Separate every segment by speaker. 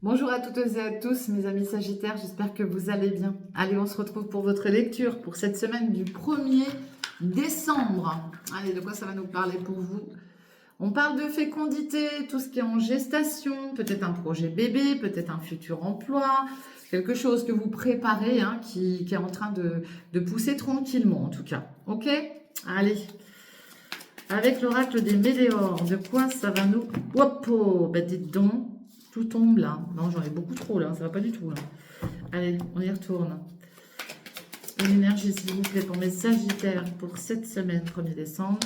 Speaker 1: Bonjour à toutes et à tous, mes amis Sagittaires, j'espère que vous allez bien. Allez, on se retrouve pour votre lecture pour cette semaine du 1er décembre. Allez, de quoi ça va nous parler pour vous? On parle de fécondité, tout ce qui est en gestation, peut-être un projet bébé, peut-être un futur emploi, quelque chose que vous préparez, hein, qui est en train de pousser tranquillement en tout cas. Ok? Allez, avec l'oracle des météores, de quoi ça va nous... Hop, oh, bah dites donc. Tout tombe là. Non, j'en ai beaucoup trop là, ça va pas du tout là. Allez, on y retourne. Une énergie, s'il vous plaît, pour mes Sagittaires pour cette semaine, 1er décembre.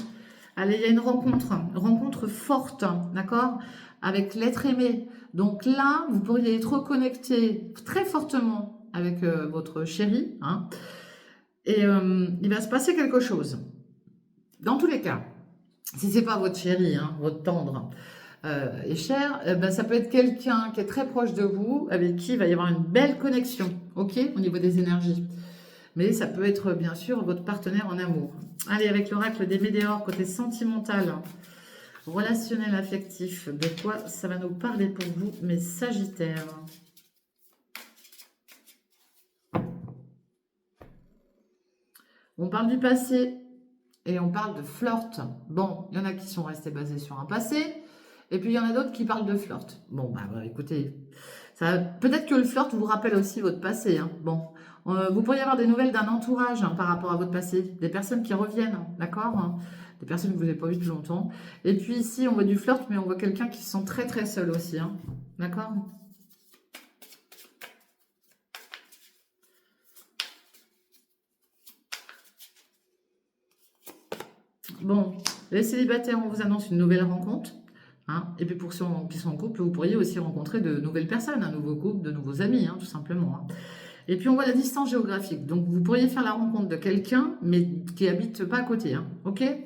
Speaker 1: Allez, il y a une rencontre forte, d'accord, avec l'être aimé. Donc là, vous pourriez être reconnecté très fortement avec votre chéri, hein, et il va se passer quelque chose. Dans tous les cas, si c'est pas votre chéri, hein, votre tendre, et cher, ben, ça peut être quelqu'un qui est très proche de vous, avec qui il va y avoir une belle connexion, ok, au niveau des énergies. Mais ça peut être bien sûr votre partenaire en amour. Allez, avec l'oracle des météores, côté sentimental, relationnel, affectif, de quoi ça va nous parler pour vous, mes Sagittaires? On parle du passé et on parle de flirt. Bon, il y en a qui sont restés basés sur un passé, et puis il y en a d'autres qui parlent de flirt. Bon, bah écoutez, peut-être que le flirt vous rappelle aussi votre passé, hein. Bon, vous pourriez avoir des nouvelles d'un entourage, hein, par rapport à votre passé, des personnes qui reviennent, d'accord, hein, des personnes que vous n'avez pas vues depuis longtemps. Et puis ici, on voit du flirt, mais on voit quelqu'un qui se sent très très seul aussi, hein, d'accord. Bon, les célibataires, on vous annonce une nouvelle rencontre, hein. Et puis pour ceux qui sont en couple, vous pourriez aussi rencontrer de nouvelles personnes, un nouveau couple, de nouveaux amis, hein, tout simplement, hein. Et puis on voit la distance géographique. Donc vous pourriez faire la rencontre de quelqu'un, mais qui habite pas à côté, hein. Ok? Ouais,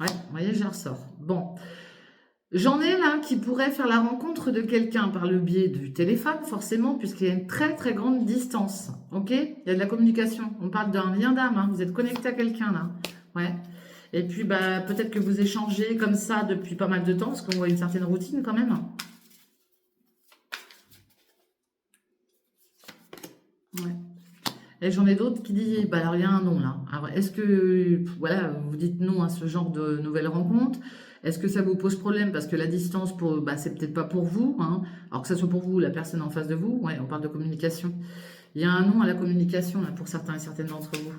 Speaker 1: vous voyez, je ressors. Bon. J'en ai là qui pourraient faire la rencontre de quelqu'un par le biais du téléphone, forcément, puisqu'il y a une très très grande distance. Ok? Il y a de la communication. On parle d'un lien d'âme, hein. Vous êtes connecté à quelqu'un là. Ouais. Et puis bah peut-être que vous échangez comme ça depuis pas mal de temps, parce qu'on voit une certaine routine quand même. Ouais. Et j'en ai d'autres qui disent, bah alors il y a un non là. Alors est-ce que, voilà, vous dites non à ce genre de nouvelles rencontres? Est-ce que ça vous pose problème parce que la distance, bah, c'est peut-être pas pour vous, hein. Alors que ça soit pour vous ou la personne en face de vous, ouais, on parle de communication. Il y a un non à la communication là, pour certains et certaines d'entre vous.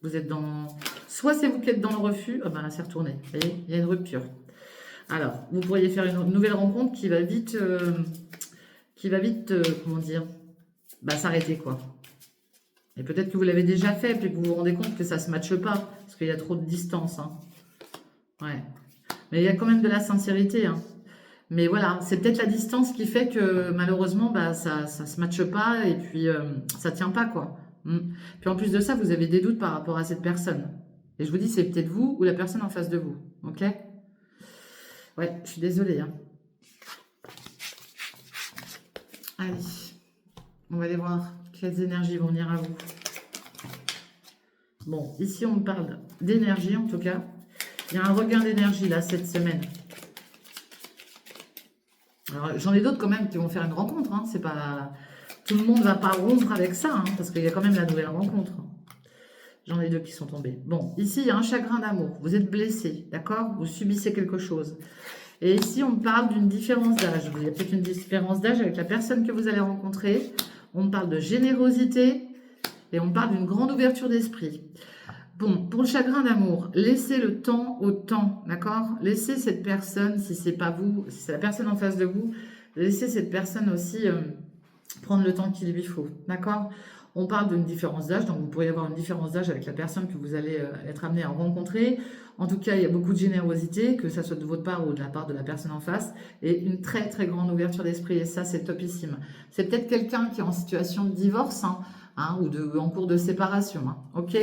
Speaker 1: Vous êtes dans... Soit c'est vous qui êtes dans le refus, ah ben là c'est retourné. Vous voyez, il y a une rupture. Alors, vous pourriez faire une nouvelle rencontre qui va vite, comment dire, bah s'arrêter quoi. Et peut-être que vous l'avez déjà fait, puis que vous vous rendez compte que ça ne se matche pas, parce qu'il y a trop de distance, hein. Ouais. Mais il y a quand même de la sincérité, hein. Mais voilà, c'est peut-être la distance qui fait que malheureusement, bah, ça ne se matche pas et puis ça tient pas, quoi. Mm. Puis en plus de ça, vous avez des doutes par rapport à cette personne. Et je vous dis, c'est peut-être vous ou la personne en face de vous. Ok? Ouais, je suis désolée, hein. Allez, on va aller voir quelles énergies vont venir à vous. Bon, ici on me parle d'énergie en tout cas. Il y a un regain d'énergie là cette semaine. Alors j'en ai d'autres quand même qui vont faire une rencontre, hein. C'est pas... Tout le monde ne va pas rompre avec ça, hein, parce qu'il y a quand même la nouvelle rencontre. J'en ai deux qui sont tombés. Bon, ici il y a un chagrin d'amour. Vous êtes blessé, d'accord? Vous subissez quelque chose. Et ici on me parle d'une différence d'âge. Il y a peut-être une différence d'âge avec la personne que vous allez rencontrer. On me parle de générosité et on me parle d'une grande ouverture d'esprit. Bon, pour le chagrin d'amour, laissez le temps au temps, d'accord? Laissez cette personne, si c'est pas vous, si c'est la personne en face de vous, laissez cette personne aussi prendre le temps qu'il lui faut, d'accord? On parle d'une différence d'âge, donc vous pourriez avoir une différence d'âge avec la personne que vous allez être amené à rencontrer. En tout cas, il y a beaucoup de générosité, que ça soit de votre part ou de la part de la personne en face, et une très très grande ouverture d'esprit, et ça c'est topissime. C'est peut-être quelqu'un qui est en situation de divorce, hein, ou en cours de séparation, hein, ok?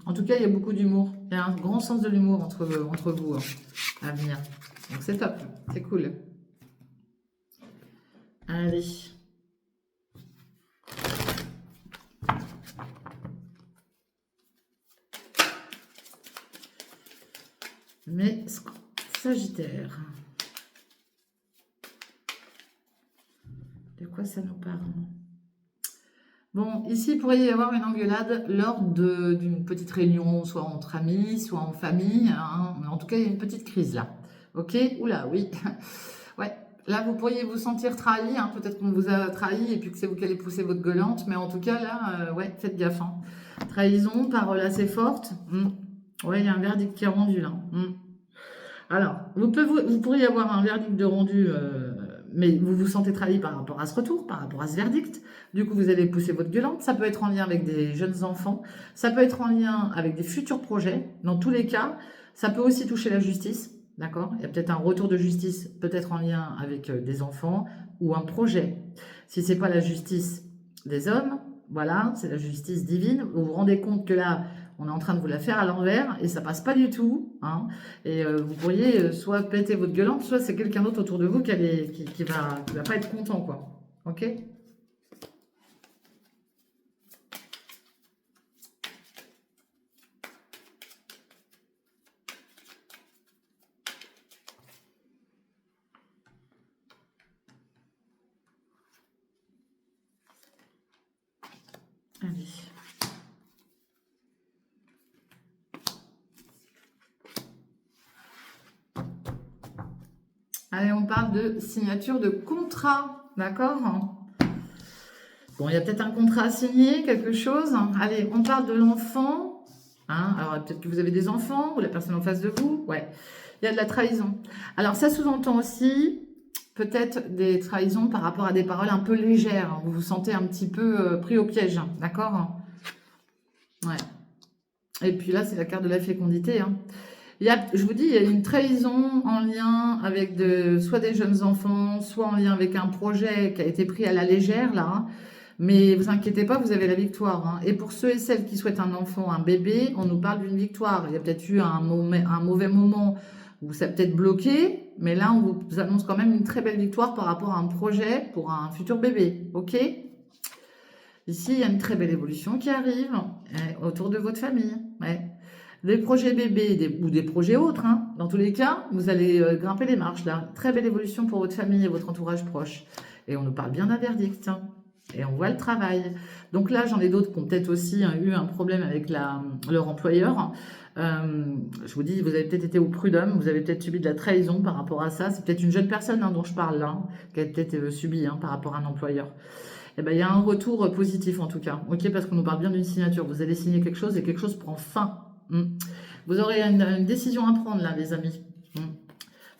Speaker 1: En tout cas, il y a beaucoup d'humour. Il y a un grand sens de l'humour entre vous, hein, à venir. Donc c'est top, c'est cool. Allez. mes Sagittaires. De quoi ça nous parle? Bon, ici, il pourrait y avoir une engueulade lors d'une petite réunion, soit entre amis, soit en famille. Hein. En tout cas, il y a une petite crise là. Ok? Oula, oui. Ouais. Là, vous pourriez vous sentir trahi. Hein. Peut-être qu'on vous a trahi et puis que c'est vous qui allez pousser votre gueulante. Mais en tout cas, là, ouais, faites gaffe. Hein. Trahison, parole assez forte. Ouais, il y a un verdict qui est rendu là. Alors, vous pourriez avoir un verdict de rendu, mais vous vous sentez trahi par rapport à ce retour, par rapport à ce verdict. Du coup, vous allez pousser votre gueulante. Ça peut être en lien avec des jeunes enfants. Ça peut être en lien avec des futurs projets. Dans tous les cas, ça peut aussi toucher la justice. D'accord? Il y a peut-être un retour de justice, peut-être en lien avec des enfants ou un projet. Si c'est pas la justice des hommes, voilà, c'est la justice divine. Vous vous rendez compte que là, on est en train de vous la faire à l'envers et ça passe pas du tout. Hein. Et vous pourriez soit péter votre gueulante, soit c'est quelqu'un d'autre autour de vous qui va pas être content, quoi. Ok? Allez. Allez, on parle de signature de contrat, d'accord? Bon, il y a peut-être un contrat à signer, quelque chose. Allez, on parle de l'enfant. Hein, alors, peut-être que vous avez des enfants ou la personne en face de vous. Ouais, il y a de la trahison. Alors, ça sous-entend aussi peut-être des trahisons par rapport à des paroles un peu légères. Vous vous sentez un petit peu pris au piège, d'accord? Ouais. Et puis là, c'est la carte de la fécondité. Hein. Je vous dis, il y a une trahison en lien avec soit des jeunes enfants, soit en lien avec un projet qui a été pris à la légère, là. Hein. Mais vous inquiétez pas, vous avez la victoire. Hein. Et pour ceux et celles qui souhaitent un enfant, un bébé, on nous parle d'une victoire. Il y a peut-être eu un mauvais moment où ça a peut-être bloqué, mais là, on vous annonce quand même une très belle victoire par rapport à un projet pour un futur bébé. Ok? Ici, il y a une très belle évolution qui arrive autour de votre famille. Ouais. Des projets bébés ou des projets autres, hein. Dans tous les cas, vous allez grimper les marches là. Très belle évolution pour votre famille et votre entourage proche. Et on nous parle bien d'un verdict. Hein. Et on voit le travail. Donc là, j'en ai d'autres qui ont peut-être aussi eu un problème avec leur employeur. Je vous dis, vous avez peut-être été au prud'homme, vous avez peut-être subi de la trahison par rapport à ça. C'est peut-être une jeune personne dont je parle là, qui a peut-être subi par rapport à un employeur. Eh ben, il y a un retour positif en tout cas. Ok, parce qu'on nous parle bien d'une signature. Vous allez signer quelque chose et quelque chose prend fin. Vous aurez une décision à prendre là, les amis.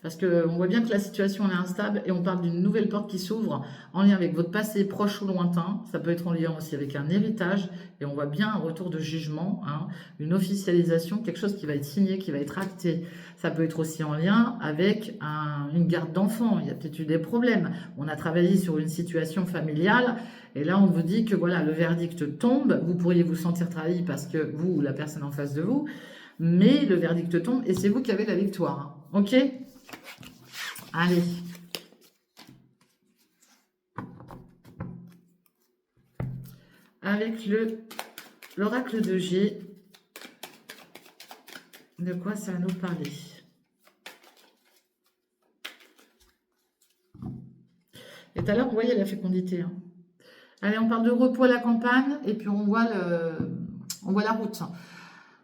Speaker 1: Parce qu'on voit bien que la situation est instable et on parle d'une nouvelle porte qui s'ouvre en lien avec votre passé proche ou lointain. Ça peut être en lien aussi avec un héritage et on voit bien un retour de jugement, hein, une officialisation, quelque chose qui va être signé, qui va être acté. Ça peut être aussi en lien avec une garde d'enfants. Il y a peut-être eu des problèmes. On a travaillé sur une situation familiale et là on vous dit que voilà, le verdict tombe. Vous pourriez vous sentir trahi parce que vous ou la personne en face de vous, mais le verdict tombe et c'est vous qui avez la victoire. Hein. Ok ? Allez. Avec l'oracle de G, de quoi ça va nous parler? Et tout à l'heure, vous voyez la fécondité. Hein. Allez, on parle de repos à la campagne et puis on voit la route.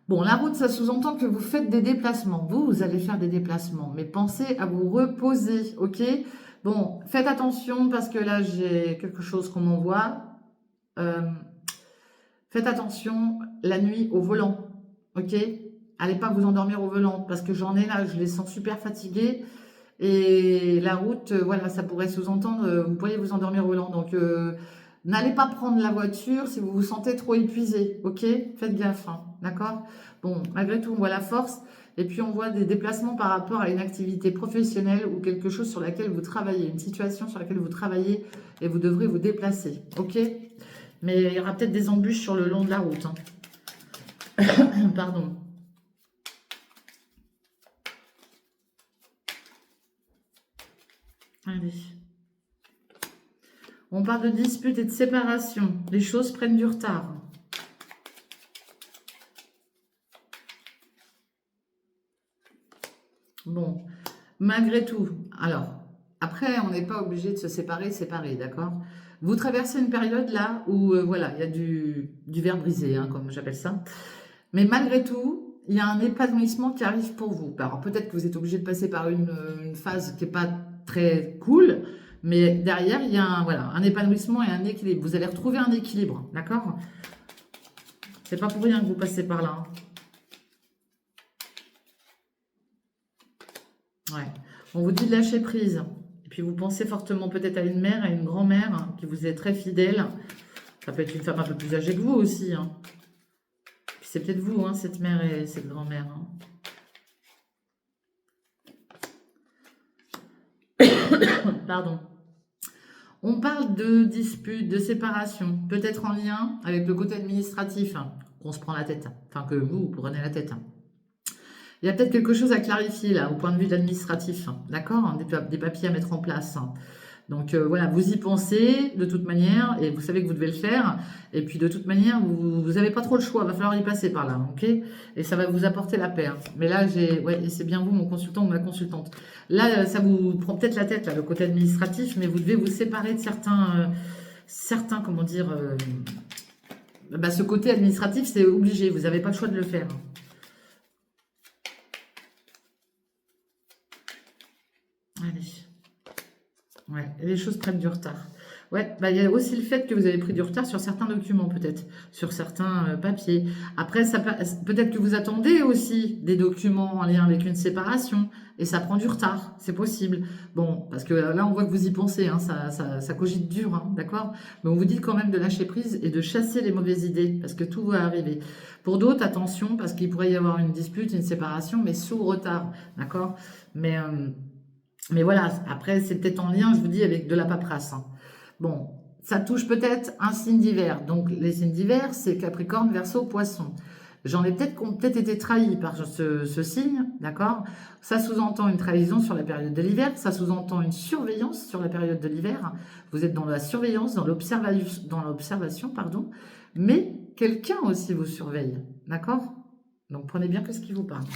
Speaker 1: Bon, la route, ça sous-entend que vous faites des déplacements. Vous allez faire des déplacements, mais pensez à vous reposer, ok? Bon, faites attention parce que là, j'ai quelque chose qu'on m'envoie. Faites attention la nuit au volant, ok? Allez pas vous endormir au volant parce que j'en ai là, je les sens super fatigués. Et la route, voilà, ça pourrait sous-entendre, vous pourriez vous endormir au volant. Donc, n'allez pas prendre la voiture si vous vous sentez trop épuisé, ok? Faites gaffe, hein, d'accord? Bon, malgré tout, on voit la force et puis on voit des déplacements par rapport à une activité professionnelle ou quelque chose sur laquelle vous travaillez, une situation sur laquelle vous travaillez et vous devrez vous déplacer, ok? Mais il y aura peut-être des embûches sur le long de la route. Hein. Pardon. Allez. On parle de dispute et de séparation. Les choses prennent du retard. Bon, malgré tout, alors, après, on n'est pas obligé de se séparer, d'accord? Vous traversez une période là où, voilà, il y a du verre brisé, hein, comme j'appelle ça. Mais malgré tout, il y a un épanouissement qui arrive pour vous. Alors peut-être que vous êtes obligé de passer par une phase qui n'est pas très cool, mais derrière, il y a voilà, un épanouissement et un équilibre. Vous allez retrouver un équilibre, d'accord? C'est pas pour rien que vous passez par là, hein. Ouais. On vous dit de lâcher prise. Et puis vous pensez fortement peut-être à une mère, à une grand-mère qui vous est très fidèle. Ça peut être une femme un peu plus âgée que vous aussi, hein. Puis c'est peut-être vous, hein, cette mère et cette grand-mère, hein. Pardon. On parle de disputes, de séparation, peut-être en lien avec le côté administratif, hein, qu'on se prend la tête, enfin que vous prenez la tête, hein. Il y a peut-être quelque chose à clarifier là, au point de vue de l'administratif, hein, d'accord, hein, des papiers à mettre en place, hein. Donc voilà, vous y pensez de toute manière, et vous savez que vous devez le faire, et puis de toute manière, vous n'avez pas trop le choix, il va falloir y passer par là, ok? Et ça va vous apporter la paix, hein. Mais là, ouais, et c'est bien vous, mon consultant ou ma consultante. Là, ça vous prend peut-être la tête, là, le côté administratif, mais vous devez vous séparer de certains, comment dire, bah, ce côté administratif, c'est obligé, vous n'avez pas le choix de le faire. Allez. Ouais, et les choses prennent du retard. Ouais, bah, il y a aussi le fait que vous avez pris du retard sur certains documents, peut-être, sur certains papiers. Après, peut-être que vous attendez aussi des documents en lien avec une séparation, et ça prend du retard, c'est possible. Bon, parce que là, on voit que vous y pensez, hein, ça cogite dur, hein, d'accord? Mais on vous dit quand même de lâcher prise et de chasser les mauvaises idées, parce que tout va arriver. Pour d'autres, attention, parce qu'il pourrait y avoir une dispute, une séparation, mais sous retard, d'accord? Mais... mais voilà, après, c'est peut-être en lien, je vous dis, avec de la paperasse, hein. Bon, ça touche peut-être un signe d'hiver. Donc, les signes d'hiver, c'est Capricorne, Verseau, Poisson. J'en ai peut-être qui ont peut-être été trahis par ce signe, d'accord? Ça sous-entend une trahison sur la période de l'hiver, ça sous-entend une surveillance sur la période de l'hiver. Vous êtes dans la surveillance, dans l'observation, pardon. Mais quelqu'un aussi vous surveille, d'accord? Donc, prenez bien que ce qui vous parle.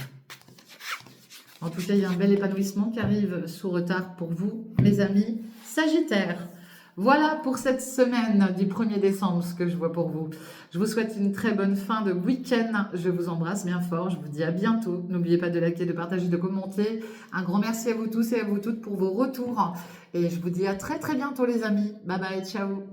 Speaker 1: En tout cas, il y a un bel épanouissement qui arrive sous retard pour vous, mes amis Sagittaires. Voilà pour cette semaine du 1er décembre, ce que je vois pour vous. Je vous souhaite une très bonne fin de week-end. Je vous embrasse bien fort. Je vous dis à bientôt. N'oubliez pas de liker, de partager, de commenter. Un grand merci à vous tous et à vous toutes pour vos retours. Et je vous dis à très très bientôt les amis. Bye bye, ciao.